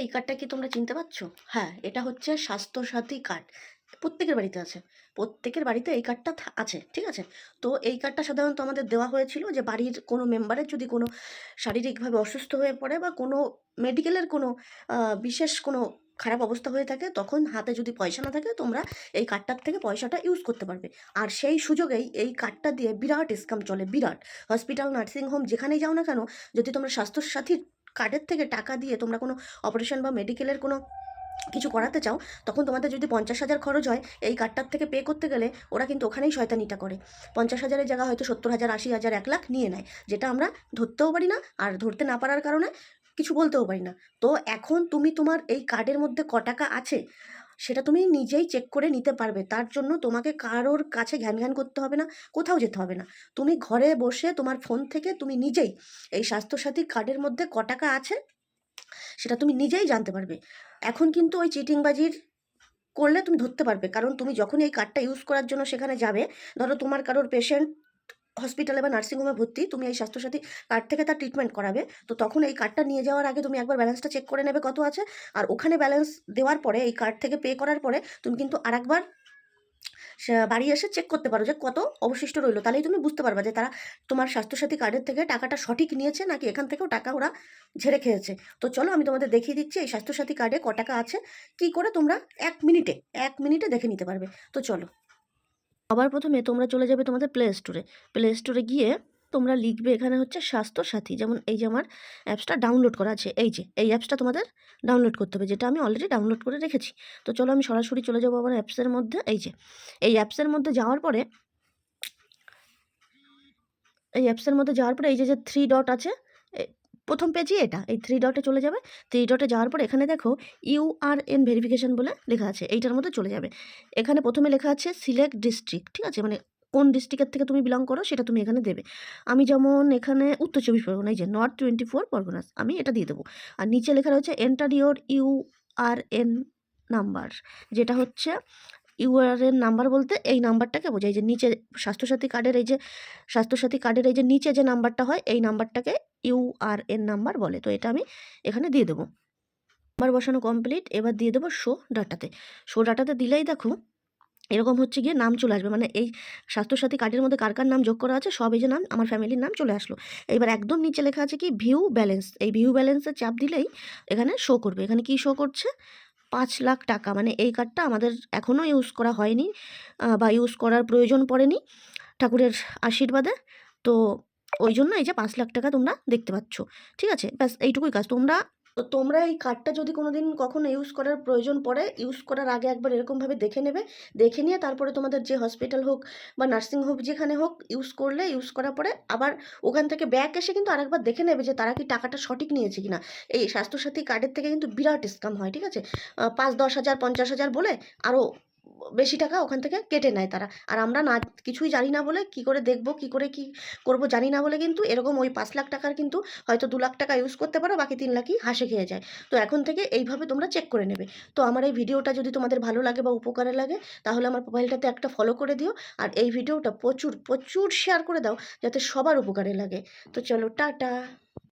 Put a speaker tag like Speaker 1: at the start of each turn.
Speaker 1: এই কার্ডটা কি তোমরা চিনতে পারছো? হ্যাঁ, এটা হচ্ছে স্বাস্থ্যসাথী কার্ড। প্রত্যেকের বাড়িতে আছে। প্রত্যেকের বাড়িতে এই কার্ডটা আছে। ঠিক আছে? তো এই কার্ডটা সাধারণত আমাদের দেওয়া হয়েছিল যে বাড়ির কোনো মেম্বারের যদি কোনো শারীরিকভাবে অসুস্থ হয়ে পড়ে বা কোনো মেডিকেলের কোনো আ বিশেষ কোনো খারাপ অবস্থা হয়ে থাকে, তখন হাতে যদি পয়সা না থাকে তোমরা এই কার্ডটার থেকে পয়সাটা ইউজ করতে পারবে। আর সেই সুযোগেই এই কার্ডটা দিয়ে বিরাট স্ক্যাম চলে, বিরাট। হসপিটাল, নার্সিং হোম যেখানেই যাও না কেন, যদি তোমরা স্বাস্থ্যসাথীর কার্ডের থেকে টাকা দিয়ে তোমরা কোনো অপারেশন বা মেডিকেলের কোনো কিছু করাতে চাও, তখন তোমাদের যদি 50,000 খরচ হয়, এই কার্ডটার থেকে পে করতে গেলে ওরা কিন্তু ওখানেই শয়তানিটা করে। 50,000-এর জায়গা হয়তো 70,000, 80,000, 1,00,000 নিয়ে নেয়, যেটা আমরা ধরতেও পারি না। আর ধরতে না পারার কারণে কিছু বলতেও পারি না। তো এখন তুমি তোমার এই কার্ডের মধ্যে টাকা আছে, সেটা তুমি নিজেই চেক করে নিতে পারবে। তার জন্য তোমাকে কারোর কাছে ঘ্যান করতে হবে না, কোথাও যেতে হবে না। তুমি ঘরে বসে তোমার ফোন থেকে তুমি নিজেই এই স্বাস্থ্যসাথী কার্ডের মধ্যে টাকা আছে সেটা তুমি নিজেই জানতে পারবে। এখন কিন্তু ওই চিটিংবাজির করলে তুমি ধরতে পারবে। কারণ তুমি যখন এই কার্ডটা ইউজ করার জন্য সেখানে যাবে, ধরো তোমার কারোর পেশেন্ট হসপিটালে বা নার্সিংহোমে ভর্তি, তুমি এই স্বাস্থ্যসাথী কার্ড থেকে তার ট্রিটমেন্ট করাবে। তো তখন এই কার্ডটা নিয়ে যাওয়ার আগে তুমি একবার ব্যালেন্সটা চেক করে নেবে কত আছে। আর ওখানে ব্যালেন্স দেওয়ার পরে, এই কার্ড থেকে পে করার পরে তুমি কিন্তু আরেকবার বাড়ি এসে চেক করতে পারো যে কত অবশিষ্ট রইলো। তাহলেই তুমি বুঝতে পারবা যে তারা তোমার স্বাস্থ্যসাথী কার্ডের থেকে টাকাটা সঠিক নিয়েছে নাকি এখান থেকেও টাকা ওরা ঝেড়ে খেয়েছে। তো চলো আমি তোমাদের দেখিয়ে দিচ্ছি এই স্বাস্থ্যসাথী কার্ডে টাকা আছে, কি করে তোমরা 1 মিনিটে দেখে নিতে পারবে। তো চলো। আবার প্রথমে তোমরা চলে যাবে তোমাদের প্লে স্টোরে গিয়ে তোমরা লিখবে এখানে হচ্ছে স্বাস্থ্যসাথী। যেমন এই যে আমার অ্যাপসটা ডাউনলোড করা আছে, এই যে এই অ্যাপসটা তোমাদের ডাউনলোড করতে হবে, যেটা আমি অলরেডি ডাউনলোড করে রেখেছি। তো চলো আমি সরাসরি চলে যাবো আমার অ্যাপসের মধ্যে। এই যে এই অ্যাপসের মধ্যে যাওয়ার পরে, এই যে থ্রি ডট আছে, প্রথম পেজই এটা, এই থ্রি ডটে চলে যাবে। থ্রি ডটে যাওয়ার পর এখানে দেখো ইউআরএন ভেরিফিকেশন বলে লেখা আছে, এইটার মধ্যে চলে যাবে। এখানে প্রথমে লেখা আছে সিলেক্ট ডিস্ট্রিক্ট, ঠিক আছে, মানে কোন ডিস্ট্রিক্টের থেকে তুমি বিলং করো সেটা তুমি এখানে দেবে। আমি যেমন এখানে উত্তর চব্বিশ পরগনা, এই যে নর্থ 24 পরগনাস, আমি এটা দিয়ে দেবো। আর নিচে লেখা রয়েছে এন্টার ইউর ইউআরএন নাম্বার, যেটা হচ্ছে ইউআরএন নাম্বার বলতে এই নাম্বারটাকে বোঝায়। যে নিচে স্বাস্থ্যসাথী কার্ডের এই যে নিচে যে নাম্বারটা হয়, এই নাম্বারটাকে ইউআরএন নাম্বার বলে। তো এটা আমি এখানে দিয়ে দেবো। নাম্বার বসানো কমপ্লিট, এবার দিয়ে দেবো শো ডাটাতে দিলেই দেখো এরকম হচ্ছে গিয়ে নাম চলে আসবে। মানে এই স্বাস্থ্যসাথী কার্ডের মধ্যে কার কার নাম যোগ করা আছে, সব এই যে নাম, আমার ফ্যামিলির নাম চলে আসলো। এবার একদম নিচে লেখা আছে কি ভিউ ব্যালেন্স, এই ভিউ ব্যালেন্সে চাপ দিলেই এখানে শো করবে। এখানে কি শো করছে, 5,00,000 টাকা। মানে এই কার্ডটা আমাদের এখনও ইউজ করা হয়নি বা ইউজ করার প্রয়োজন পড়েনি ঠাকুরের আশীর্বাদে। তো ওই জন্য এই যে 5,00,000 টাকা তোমরা দেখতে পাচ্ছ। ঠিক আছে, ব্যাস এইটুকুই কাজ। তোমরা এই কার্ডটা যদি কোনোদিন কখনো ইউজ করার প্রয়োজন পড়ে, ইউজ করার আগে একবার এরকমভাবে দেখে নেবে। দেখে নিয়ে তারপরে তোমাদের যে হসপিটাল হোক বা নার্সিং হোম যেখানে হোক, ইউজ করার পরে আবার ওখান থেকে ব্যাক এসে কিন্তু আরেকবার দেখে নেবে যে তারা কি টাকাটা সঠিক নিয়েছে কিনা। এই স্বাস্থ্যসাথী কার্ডের থেকে কিন্তু বিরাট স্ক্যাম হয়, ঠিক আছে। 5-10,000, 50,000 বলে আরও বেশি টাকা ওখান থেকে কেটে নেয় তারা। আর আমরা না কিছুই জানি না বলে, কি করে দেখবো, কি করে কি করবো জানি না বলে কিন্তু এরকম ওই 5,00,000 টাকার কিন্তু হয়তো 2,00,000 টাকা ইউজ করতে পারো, বাকি 3,00,000ই হাসে খেয়ে যায়। তো এখন থেকে এইভাবে তোমরা চেক করে নেবে। তো আমার এই ভিডিওটা যদি তোমাদের ভালো লাগে বা উপকারে লাগে, তাহলে আমার প্রোফাইলটাতে একটা ফলো করে দিও। আর এই ভিডিওটা প্রচুর প্রচুর শেয়ার করে দাও, যাতে সবার উপকারে লাগে। তো চলো, টাটা।